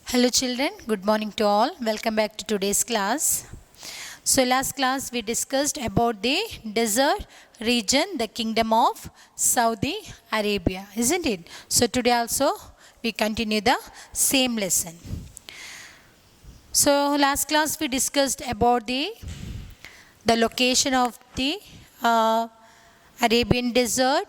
Hello children, good morning to all. Welcome back to today's class. So last class we discussed about the desert region, the kingdom of Saudi Arabia, isn't it? So today also we continue the same lesson. So last class we discussed about the location of the Arabian desert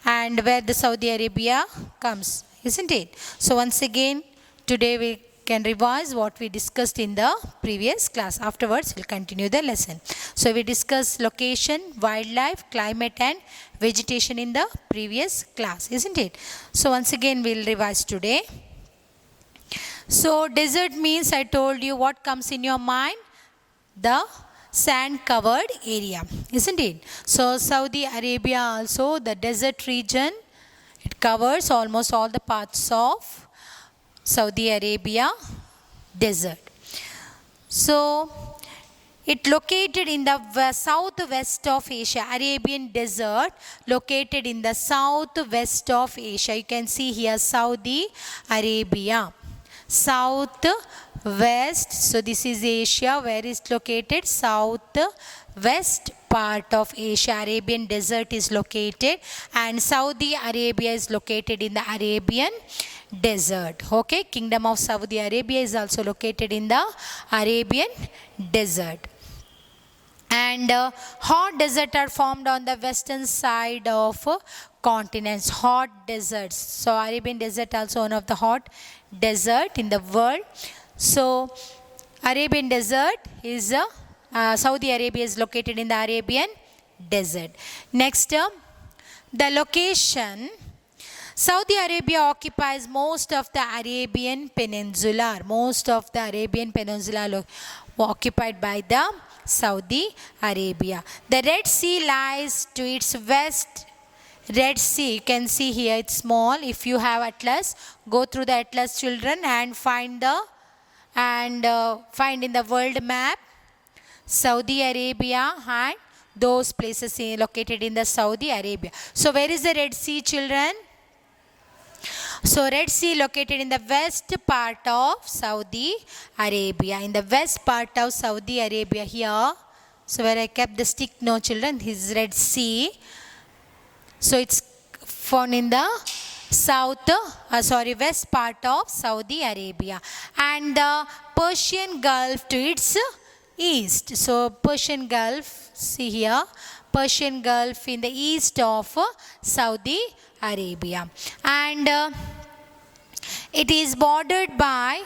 and where the Saudi Arabia comes, isn't it? So once again, today we can revise what we discussed in the previous class. Afterwards, we'll continue the lesson. So we discussed location, wildlife, climate and vegetation in the previous class, isn't it? So once again, we'll revise today. So desert means, I told you, what comes in your mind? The sand covered area, isn't it? So Saudi Arabia also, the desert region, it covers almost all the parts of Saudi Arabia desert. So it located in the southwest of Asia. Arabian desert located in the southwest of Asia. You can see here Saudi Arabia. Southwest. So this is Asia. Where is it located? Southwest part of Asia. Arabian desert is located, and Saudi Arabia is located in the Arabian desert. Okay, kingdom of Saudi Arabia is also located in the Arabian desert. And hot deserts are formed on the western side of continents. Hot deserts. So Arabian desert also one of the hot desert in the world. So Arabian desert is Saudi Arabia is located in the Arabian desert. Next, the location. Saudi Arabia occupies most of the Arabian Peninsula. Most of the Arabian Peninsula occupied by the Saudi Arabia. The Red Sea lies to its west. Red Sea, you can see here, it's small. If you have Atlas, go through the Atlas, children, and find in the world map Saudi Arabia and those places located in the Saudi Arabia. So where is the Red Sea, children? So Red Sea located in the west part of Saudi Arabia. In the west part of Saudi Arabia here. So where I kept the stick, no children, this is Red Sea. So it's found in the west part of Saudi Arabia. And the Persian Gulf to its east. So Persian Gulf, see here, Persian Gulf in the east of Saudi Arabia. And it is bordered by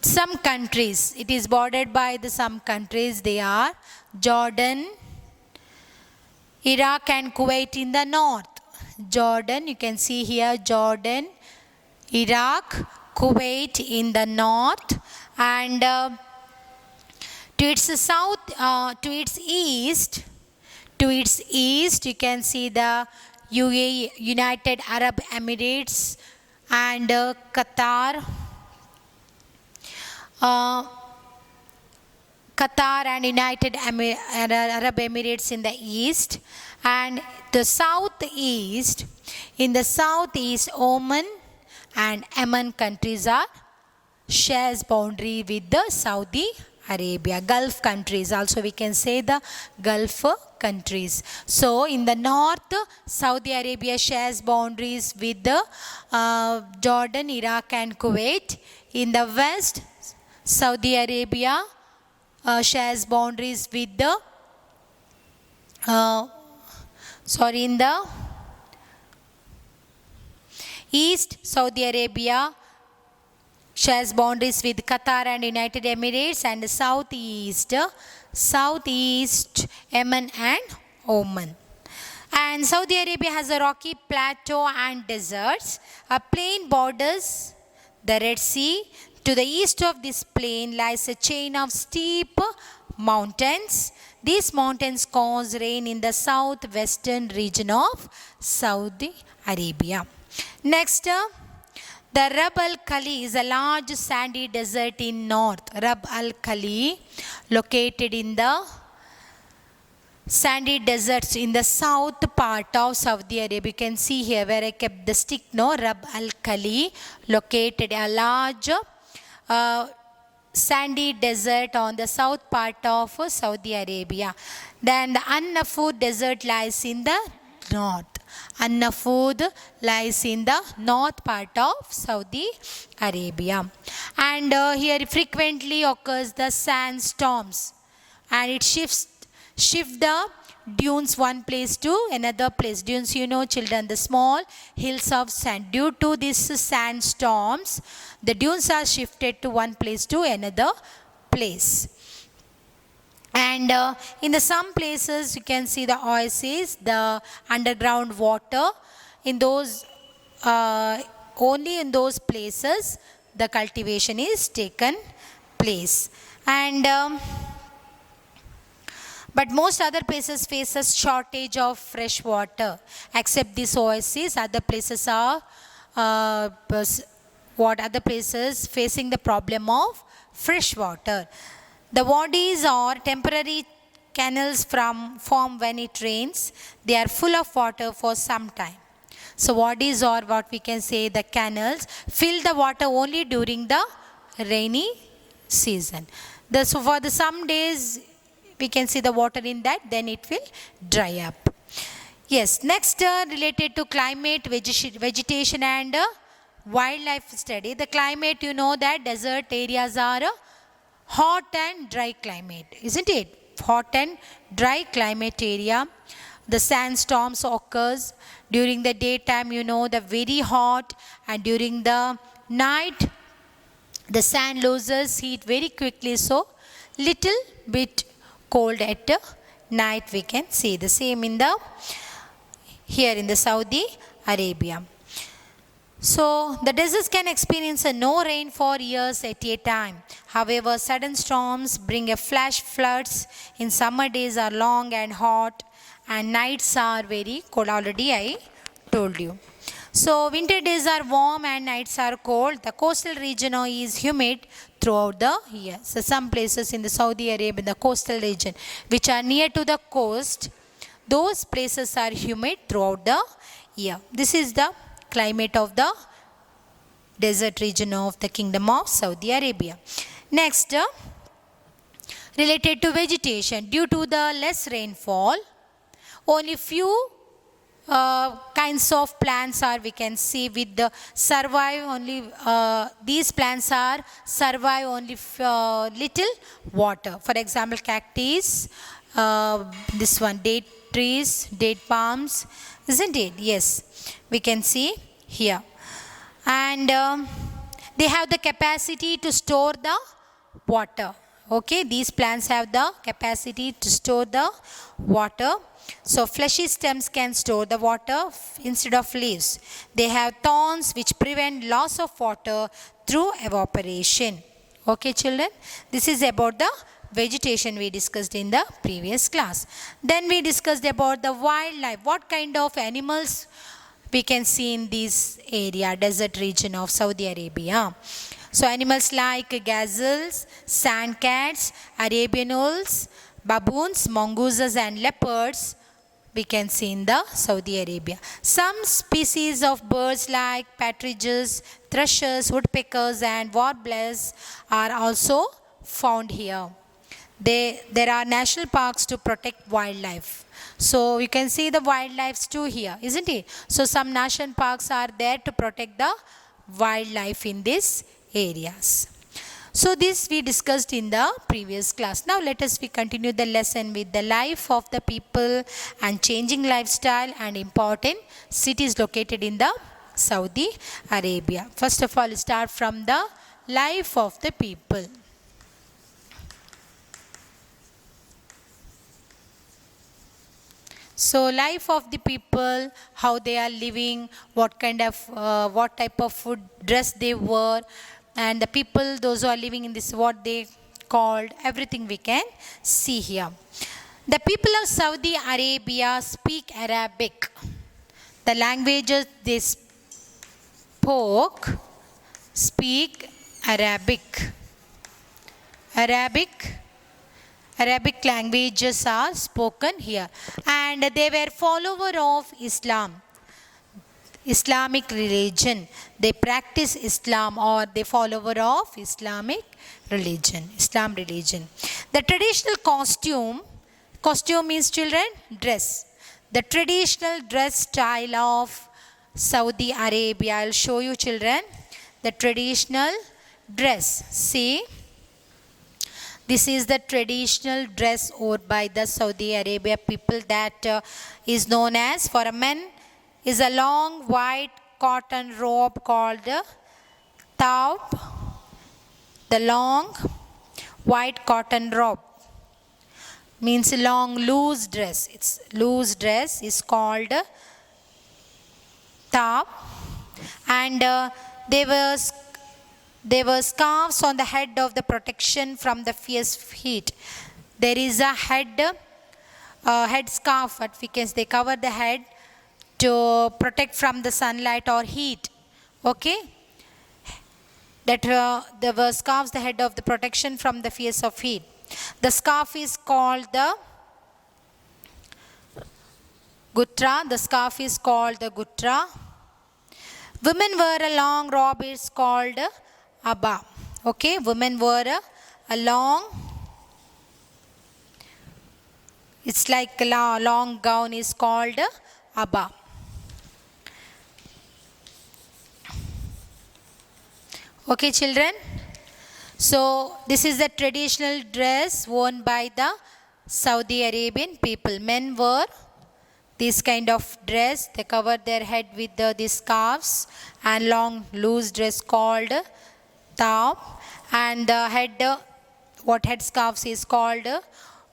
some countries. It is bordered by some countries. They are Jordan, Iraq and Kuwait in the north. Jordan, you can see here Jordan, Iraq, Kuwait in the north. And to its south, to its east, you can see the UAE, United Arab Emirates, and Qatar. Qatar and United Arab Emirates in the east, and the southeast. In the southeast, Oman and Yemen countries shares boundary with the Saudi Arabia. Gulf countries, also we can say the Gulf countries. So in the north, Saudi Arabia shares boundaries with the Jordan, Iraq and Kuwait. In the west, Saudi Arabia shares boundaries with the in the east, Saudi Arabia shares boundaries with Qatar and United Emirates, and the southeast, Yemen and Oman. And Saudi Arabia has a rocky plateau and deserts. A plain borders the Red Sea. To the east of this plain lies a chain of steep mountains. These mountains cause rain in the southwestern region of Saudi Arabia. Next, the Rab al Khali is a large sandy desert in north. Rab al Khali, located in the sandy deserts in the south part of Saudi Arabia. You can see here where I kept the stick, no, Rab Al Khali, located a large sandy desert on the south part of Saudi Arabia. Then the An-Nafud desert lies in the north. An-Nafud lies in the north part of Saudi Arabia. And here frequently occurs the sandstorms, and it shift the dunes one place to another place. Dunes, you know children, the small hills of sand. Due to these sandstorms, the dunes are shifted to one place to another place. And in the some places you can see the oases, the underground water. In those only in those places the cultivation is taken place. And but most other places face a shortage of fresh water. Except these oases, other places are other places facing the problem of fresh water. The wadis are temporary canals form when it rains. They are full of water for some time. So wadis are what we can say the canals, fill the water only during the rainy season. So for the some days we can see the water in that, then it will dry up. Yes, next related to climate, vegetation and wildlife study. The climate, you know that desert areas are hot and dry climate, isn't it? Hot and dry climate area. The sandstorms occurs during the daytime, you know, the very hot, and during the night the sand loses heat very quickly, so little bit cold at night. We can see the same in the here in the Saudi Arabia. So the deserts can experience no rain for years at a time. However, sudden storms bring a flash floods. In summer days are long and hot, and nights are very cold. Already I told you. So winter days are warm and nights are cold. The coastal region is humid throughout the year. So some places in the Saudi Arabia, the coastal region, which are near to the coast, those places are humid throughout the year. This is the climate of the desert region of the Kingdom of Saudi Arabia. Next, related to vegetation, due to the less rainfall, only few kinds of plants are we can see with the survive only. These plants are survive only little water. For example, cactus, this one, date trees, date palms, isn't it? Yes, we can see here. And they have the capacity to store the water. Okay, these plants have the capacity to store the water. So fleshy stems can store the water instead of leaves. They have thorns which prevent loss of water through evaporation. Okay children, this is about the vegetation we discussed in the previous class. Then we discussed about the wildlife. What kind of animals we can see in this area, desert region of Saudi Arabia. So animals like gazelles, sand cats, Arabian owls, baboons, mongooses and leopards we can see in the Saudi Arabia. Some species of birds like partridges, thrushes, woodpeckers and warblers are also found here. There are national parks to protect wildlife. So you can see the wildlife too here, isn't it? So some national parks are there to protect the wildlife in these areas. So this we discussed in the previous class. Now let us continue the lesson with the life of the people and changing lifestyle and important cities located in the Saudi Arabia. First of all, start from the life of the people. So life of the people, how they are living, what type of food, dress they wear, and the people, those who are living in this, what they called, everything we can see here. The people of Saudi Arabia speak Arabic. The languages they speak Arabic. Arabic languages are spoken here. And they were follower of Islam. Islamic religion. They practice Islam, or they follower of Islamic religion, Islam religion. The traditional costume means children, dress. The traditional dress style of Saudi Arabia. I'll show you children the traditional dress. See, this is the traditional dress worn by the Saudi Arabia people, that is known as, for a man, is a long white cotton robe called the thawb. The long white cotton robe means long loose dress. It's loose dress is called thawb. And there were scarves on the head of the protection from the fierce heat. There is a head scarf, what we can say, they cover the head to protect from the sunlight or heat. Okay, that there were scarves the head of the protection from the fierce of heat. The scarf is called the gutra. The scarf is called the gutra. Women wear a long robe, it's called abba. Okay, women wear a long, it's like a long gown, is called abba. Okay, children. So this is the traditional dress worn by the Saudi Arabian people. Men wear this kind of dress. They cover their head with these scarves and long loose dress called thawb. And the head, what head scarves is called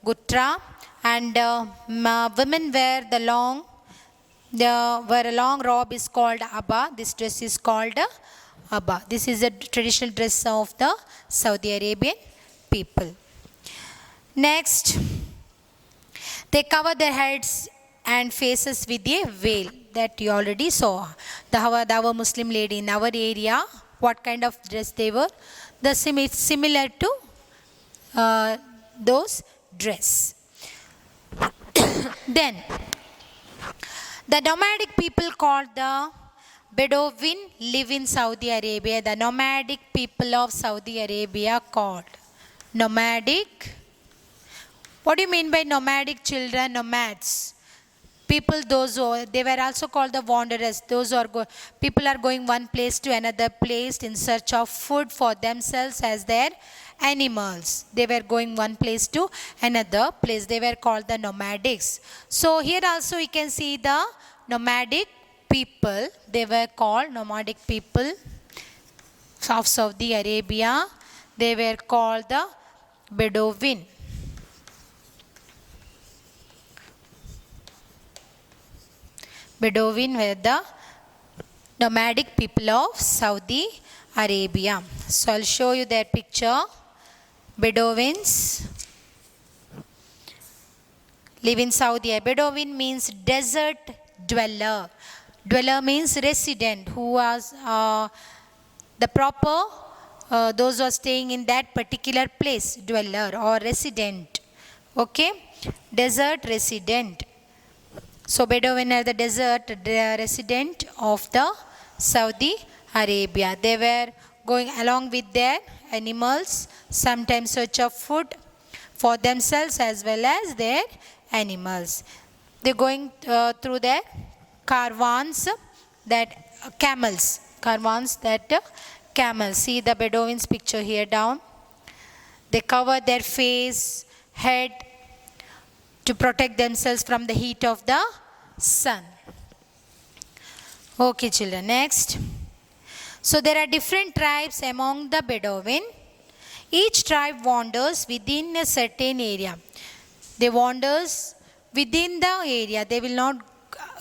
gutra. And women wear a long robe is called abba. This dress is called abba. This is the traditional dress of the Saudi Arabian people. Next, they cover their heads and faces with a veil that you already saw. Our Muslim lady in our area, what kind of dress they were? Similar to those dress. Then, the nomadic people called the Bedouin live in Saudi Arabia. The nomadic people of Saudi Arabia called nomadic. What do you mean by nomadic, children? Nomads. People, those who, they were also called the wanderers. Those who are people are going one place to another place in search of food for themselves as their animals. They were going one place to another place. They were called the nomadics. So here also we can see the nomadic people. They were called nomadic people of Saudi Arabia. They were called the Bedouin. Bedouin were the nomadic people of Saudi Arabia. So I'll show you their picture. Bedouins live in Saudi Arabia. Bedouin means desert dweller. Dweller means resident, who was the proper, those who are staying in that particular place, dweller or resident. Okay, desert resident. So Bedouin are the desert resident of the Saudi Arabia. They were going along with their animals, sometimes search of food for themselves as well as their animals. They're going through their caravans, that camels. See the Bedouins picture here down. They cover their face, head, to protect themselves from the heat of the sun. Okay, children, next. So there are different tribes among the Bedouin. Each tribe wanders within a certain area. They wanders within the area. They will not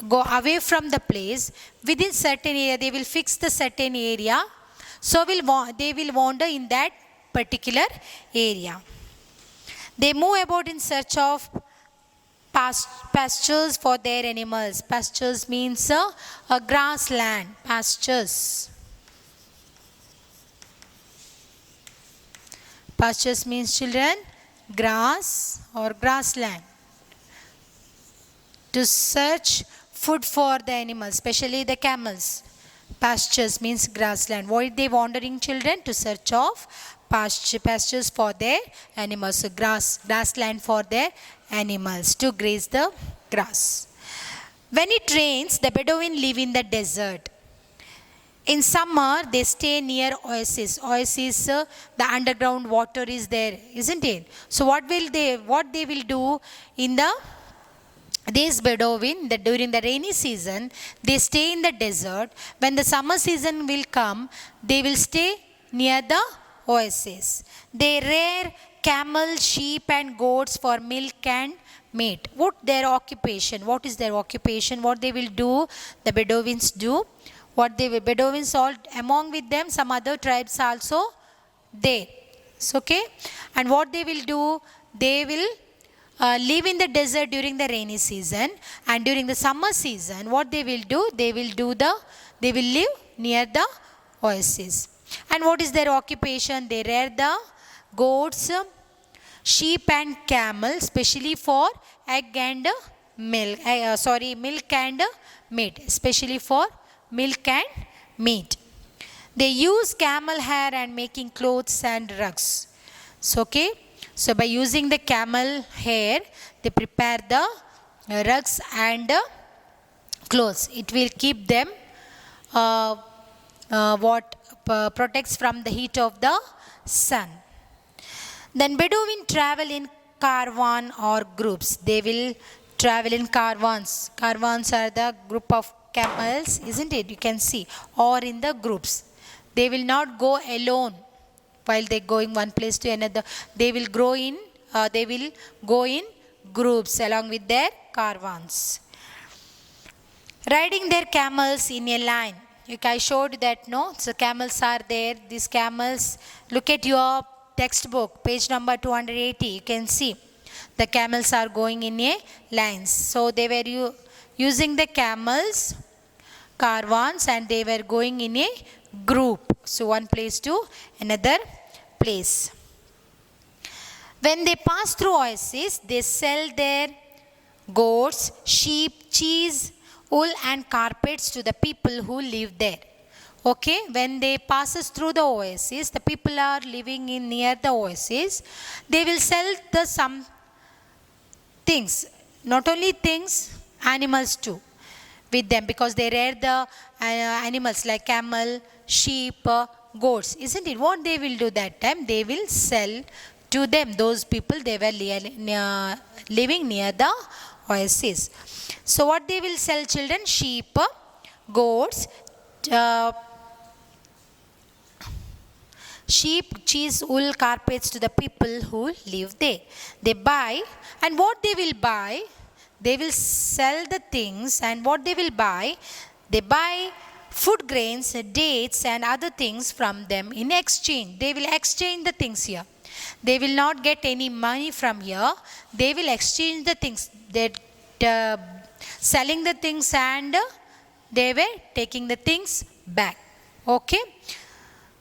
go away from the place. Within certain area, they will fix the certain area. So they will wander in that particular area. They move about in search of pastures for their animals. Pastures means a grassland. Pastures. Pastures means, children, grass or grassland. To search food for the animals, especially the camels. Pastures means grassland. What they wandering children? To search of pastures for their animals. So grassland for their animals to graze the grass. When it rains, the Bedouin live in the desert. In summer, they stay near oasis. Oasis, the underground water is there, isn't it? So what they will do in the these Bedouin, during the rainy season, they stay in the desert. When the summer season will come, they will stay near the oasis. They rear camel, sheep and goats for milk and meat. What their occupation? What is their occupation? What they will do? The Bedouins do. What they will, Bedouins all, among with them, some other tribes also there. It's okay. And what they will do? They will live in the desert during the rainy season, and during the summer season what they will do, they will live near the oasis. And what is their occupation? They rear the goats, sheep and camel, especially for egg and milk and meat, especially for milk and meat. They use camel hair and making clothes and rugs. So okay. So by using the camel hair, they prepare the rugs and clothes. It will keep them protects from the heat of the sun. Then Bedouin travel in caravan or groups. They will travel in caravans. Caravans are the group of camels, isn't it? You can see. Or in the groups. They will not go alone. While they going one place to another, they will go in groups along with their caravans. Riding their camels in a line. I showed that, no? So camels are there. These camels, look at your textbook, page number 280. You can see the camels are going in a lines. So they were using the camels, caravans, and they were going in a group. So one place to another place. When they pass through oasis, they sell their goats, sheep, cheese, wool and carpets to the people who live there. Okay, when they passes through the oasis, the people are living in near the oasis, they will sell some things, not only things, animals too with them, because they rear the animals like camel, sheep, goats, isn't it? What they will do that time? They will sell to them, those people, they were living near the oasis. So what they will sell, children? Sheep, goats, sheep, cheese, wool, carpets to the people who live there. They buy, and what they will buy, they will sell the things, and what they will buy, they buy food grains, dates and other things from them in exchange. They will exchange the things here. They will not get any money from here. They will exchange the things. They selling the things and they were taking the things back. Okay.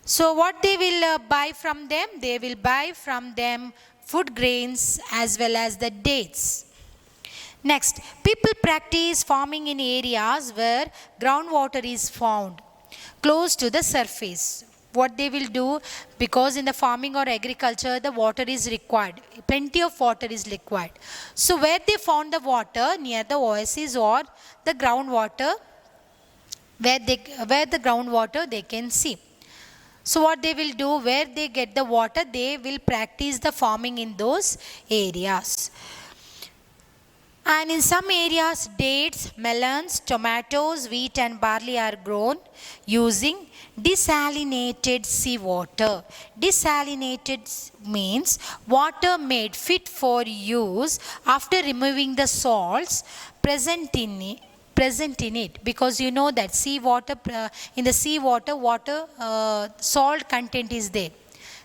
So what they will buy from them? They will buy from them food grains as well as the dates. Next, people practice farming in areas where groundwater is found close to the surface. What they will do, because in the farming or agriculture, the water is required. Plenty of water is required. So where they found the water, near the oasis or the groundwater, where the groundwater they can see. So what they will do, where they get the water, they will practice the farming in those areas. And in some areas, dates, melons, tomatoes, wheat and barley are grown using desalinated seawater. Desalinated means water made fit for use after removing the salts present in it, because you know that seawater, in the seawater, salt content is there,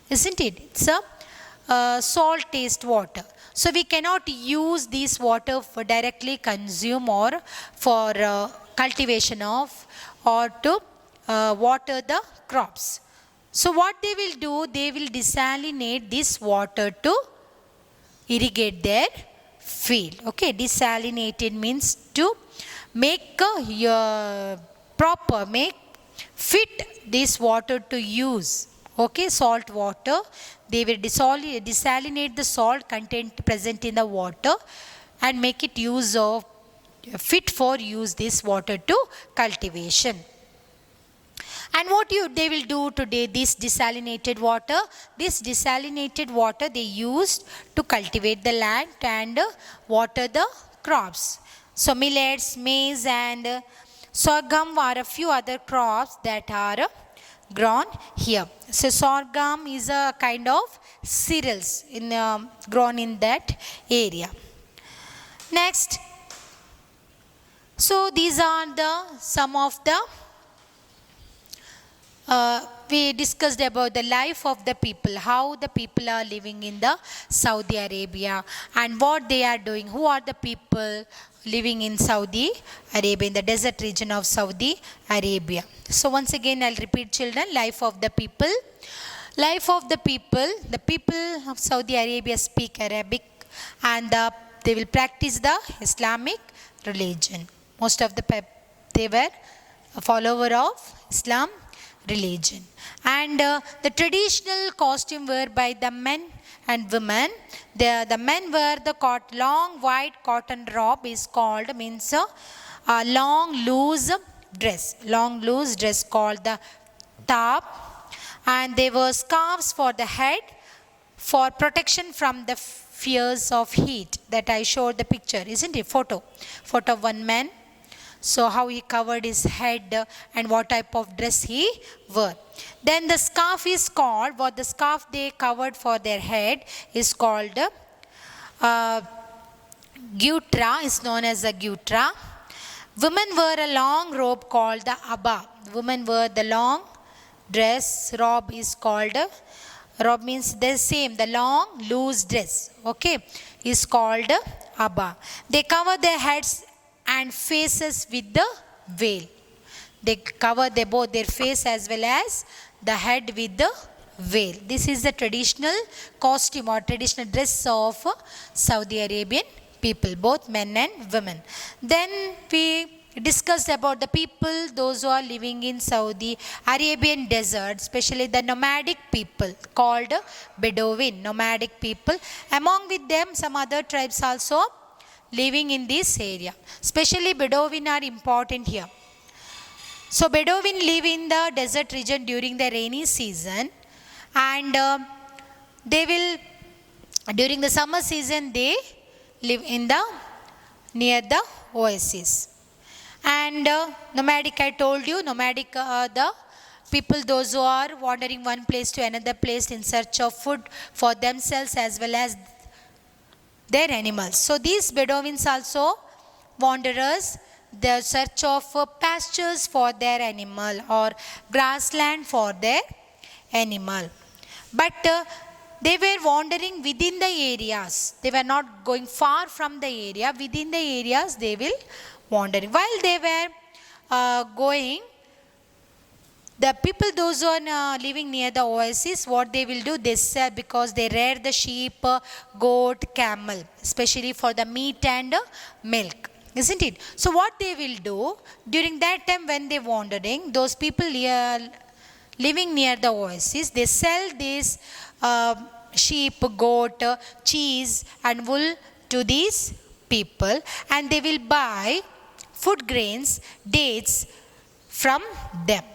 isn't it? It's a salt taste water. So we cannot use this water for directly consume or for cultivation of or to water the crops. So what they will do, they will desalinate this water to irrigate their field. Okay, desalinated means to make make fit this water to use. Okay, salt water, they will desalinate the salt content present in the water and make it fit for use this water to cultivation. And what they will do today, this desalinated water, they used to cultivate the land and water the crops. So millets, maize and sorghum are a few other crops that are grown here. So sorghum is a kind of cereals grown in that area. Next, so these are some of the we discussed about the life of the people, how the people are living in the Saudi Arabia and what they are doing. Who are the people living in Saudi Arabia, in the desert region of Saudi Arabia? So once again I'll repeat, children, life of the people. Life of the people of Saudi Arabia speak Arabic and they will practice the Islamic religion. Most of they were a follower of Islam religion. And the traditional costume wear by the men and women, the men wear the long white cotton robe is called, means a long loose dress called the tab, and they wear scarves for the head for protection from the fears of heat. That I showed the picture, isn't it? Photo of one man. So how he covered his head and what type of dress he wore. Then the scarf is called, what the scarf they covered for their head is called gutra, is known as a gutra. Women wear a long robe called the abba. Women wear the long dress, robe is called, robe means the same, the long loose dress, okay, is called abba. They cover their heads and faces with the veil. They cover both their face as well as the head with the veil. This is the traditional costume or traditional dress of Saudi Arabian people, both men and women. Then we discussed about the people, those who are living in Saudi Arabian desert, especially the nomadic people called Bedouin, nomadic people. Among with them some other tribes also living in this area. Especially Bedouin are important here. So Bedouin live in the desert region during the rainy season, and they will, during the summer season, they live in near the oasis. And nomadic, I told you, nomadic the people, those who are wandering one place to another place in search of food for themselves as well as their animals. So these Bedouins also wanderers, the search of pastures for their animal or grassland for their animal. But they were wandering within the areas. They were not going far from the area. Within the areas they will wandering. While they were going, the people, those who are living near the oasis, what they will do, they sell, because they rear the sheep, goat, camel, especially for the meat and milk, isn't it? So what they will do, during that time when they wandering, those people living near the oasis, they sell this sheep, goat, cheese and wool to these people, and they will buy food grains, dates from them.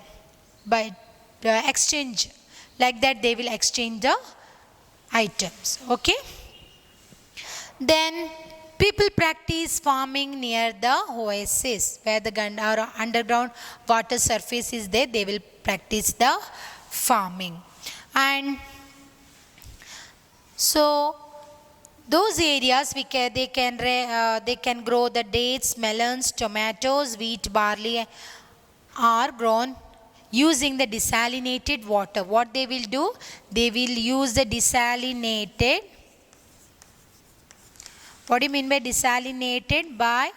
By exchange, like that they will exchange the items, okay. Then people practice farming near the oasis, where the underground water surface is there. They will practice the farming. And so those areas they can grow the dates, melons, tomatoes, wheat, barley are grown using the desalinated water. What they will do? They will use the desalinated. What do you mean by desalinated? By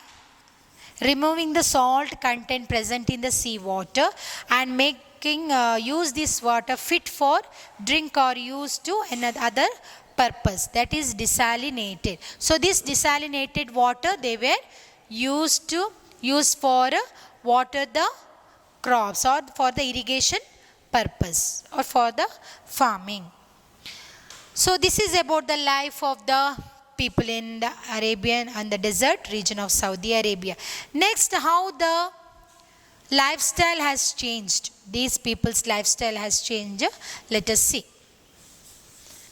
removing the salt content present in the sea water and making use this water fit for drink or use to another purpose, that is desalinated. So this desalinated water they were used for water the crops or for the irrigation purpose or for the farming. So this is about the life of the people in the Arabian and the desert region of Saudi Arabia. Next, how the lifestyle has changed. These people's lifestyle has changed. Let us see.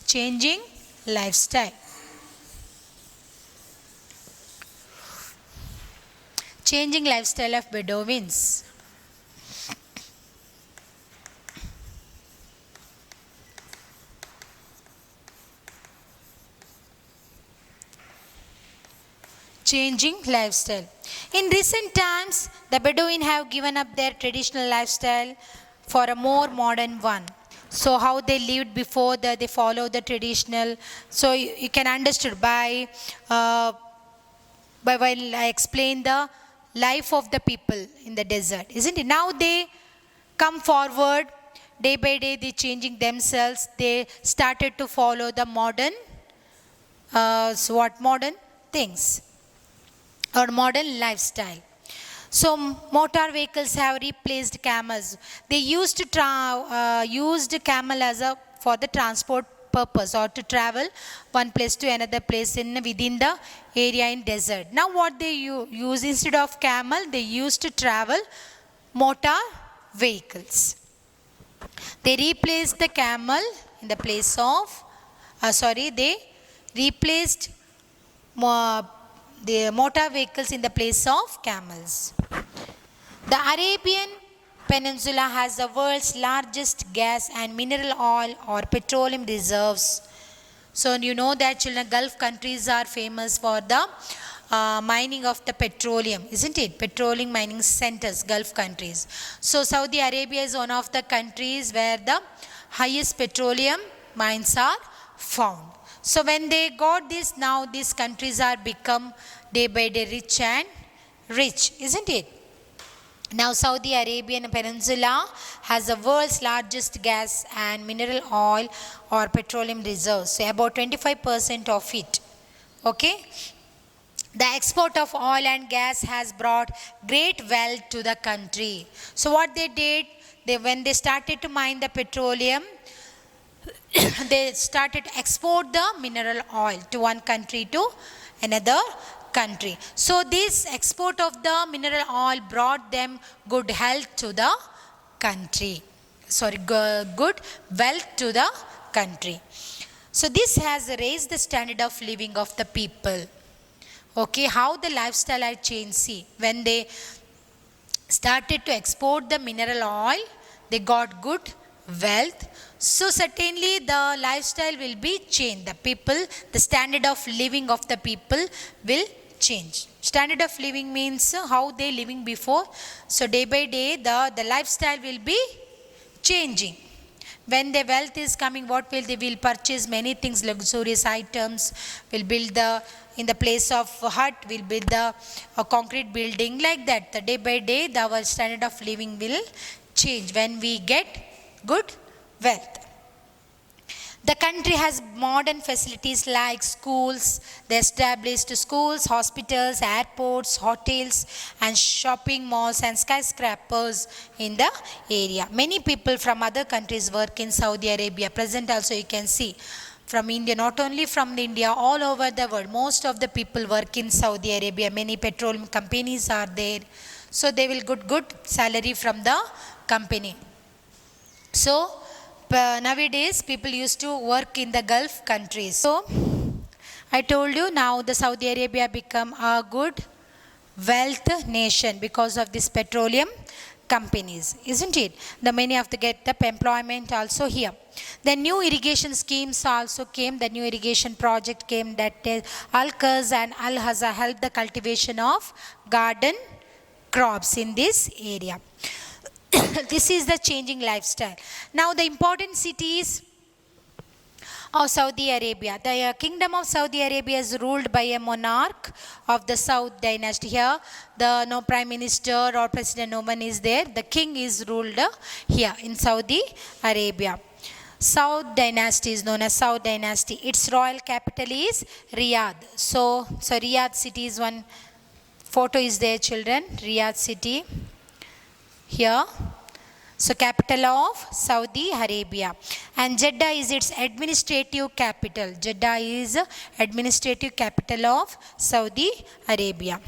Changing lifestyle. Changing lifestyle of Bedouins. Changing lifestyle. In recent times, the Bedouin have given up their traditional lifestyle for a more modern one. So how they lived before that, they follow the traditional. So you can understand by while I explain the life of the people in the desert, isn't it? Now they come forward day by day. They changing themselves. They started to follow the modern, modern things or modern lifestyle. So motor vehicles have replaced camels. They used to used camel as for the transport purpose or to travel one place to another place within the area in desert. Now what they use instead of camel, they used to travel motor vehicles. They replaced the camel in the place of, they replaced the motor vehicles in the place of camels. The Arabian Peninsula has the world's largest gas and mineral oil or petroleum reserves. So you know that children, Gulf countries are famous for the mining of the petroleum, isn't it? Petroleum mining centers, Gulf countries. So Saudi Arabia is one of the countries where the highest petroleum mines are found. So when they got this, now these countries are become day by day rich and rich, isn't it? Now Saudi Arabian Peninsula has the world's largest gas and mineral oil or petroleum reserves, so about 25% of it. Okay. The export of oil and gas has brought great wealth to the country. So what they did, when they started to mine the petroleum, they started to export the mineral oil to one country to another country. So this export of the mineral oil brought them good health to the country. Good wealth to the country. So this has raised the standard of living of the people. Okay, how the lifestyle had changed. See, when they started to export the mineral oil, they got good wealth. So certainly the lifestyle will be changed. The people, the standard of living of the people will change. Standard of living means how they living before. So day by day the lifestyle will be changing. When the wealth is coming, what will they will purchase many things, luxurious items, will build in the place of hut, will build a concrete building, like that. The day by day our standard of living will change when we get good wealth. The country has modern facilities like schools. They established schools, hospitals, airports, hotels, and shopping malls and skyscrapers in the area. Many people from other countries work in Saudi Arabia. Present also you can see from India, not only from India, all over the world. Most of the people work in Saudi Arabia. Many petroleum companies are there. So they will get good salary from the company. So nowadays people used to work in the Gulf countries. So I told you, now the Saudi Arabia become a good wealth nation because of this petroleum companies, isn't it? The many of the get the employment also here. The new irrigation schemes also came. The new irrigation project came, that Al-Qaz and Al-Haza helped the cultivation of garden crops in this area. This is the changing lifestyle. Now the important cities of Saudi Arabia. The kingdom of Saudi Arabia is ruled by a monarch of the South dynasty. Here no prime minister or president, no one is there. The king is ruled here in Saudi Arabia. South dynasty is known as South dynasty. Its royal capital is Riyadh. So Riyadh city is one photo is there, children. Riyadh city here. So capital of Saudi Arabia. And Jeddah is its administrative capital. Jeddah is administrative capital of Saudi Arabia.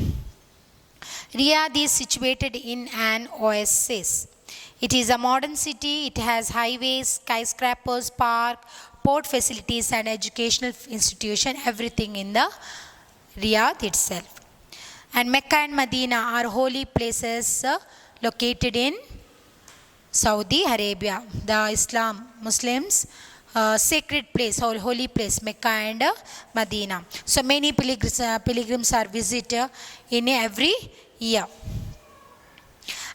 Riyadh is situated in an oasis. It is a modern city. It has highways, skyscrapers, park, port facilities and educational institution, everything in the Riyadh itself. And Mecca and Medina are holy places located in Saudi Arabia. The Muslims sacred place or holy place, Mecca and Medina. So many pilgrims are visited in every year.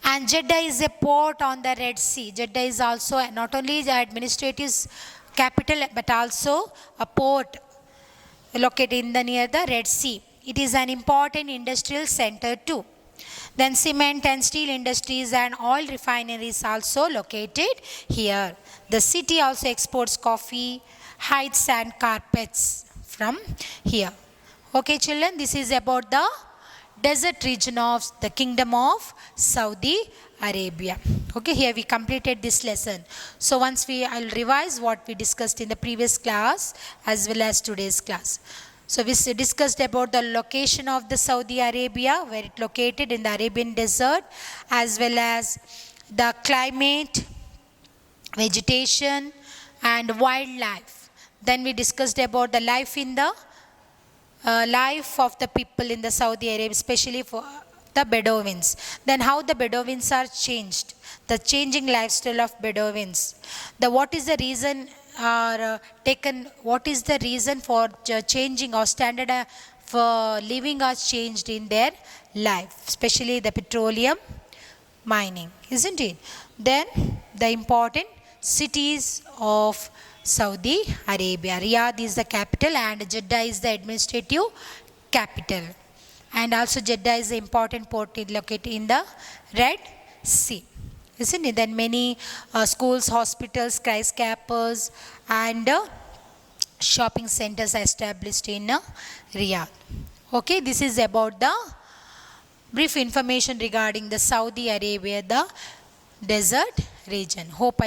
And Jeddah is a port on the Red Sea. Jeddah is also not only the administrative capital but also a port located in the near the Red Sea. It is an important industrial center too. Then cement and steel industries and oil refineries also located here. The city also exports coffee, hides and carpets from here. Okay children, this is about the desert region of the kingdom of Saudi Arabia. Okay, here we completed this lesson. So once I'll revise what we discussed in the previous class as well as today's class. So we discussed about the location of the Saudi Arabia, where it located in the Arabian desert, as well as the climate, vegetation and wildlife. Then we discussed about the life in the life of the people in the Saudi Arabia, especially for the Bedouins. Then how the Bedouins are changed, the changing lifestyle of Bedouins. What is the reason what is the reason for changing or standard for living are changed in their life, especially the petroleum mining, isn't it? Then the important cities of Saudi Arabia. Riyadh is the capital and Jeddah is the administrative capital. And also Jeddah is the important port located in the Red Sea, isn't it? Then many schools, hospitals, skyscrapers and shopping centers are established in Riyadh. Okay, this is about the brief information regarding the Saudi Arabia, the desert region. Hope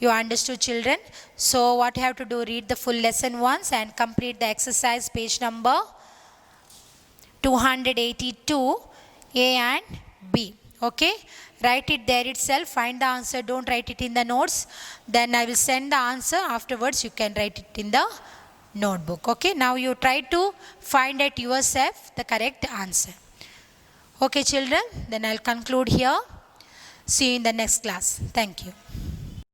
you understood, children. So what you have to do, read the full lesson once and complete the exercise page number 282 A and B. Okay, write it there itself, find the answer, don't write it in the notes. Then I will send the answer, afterwards you can write it in the notebook. Okay, now you try to find it yourself the correct answer. Okay children, then I'll conclude here. See you in the next class. Thank you.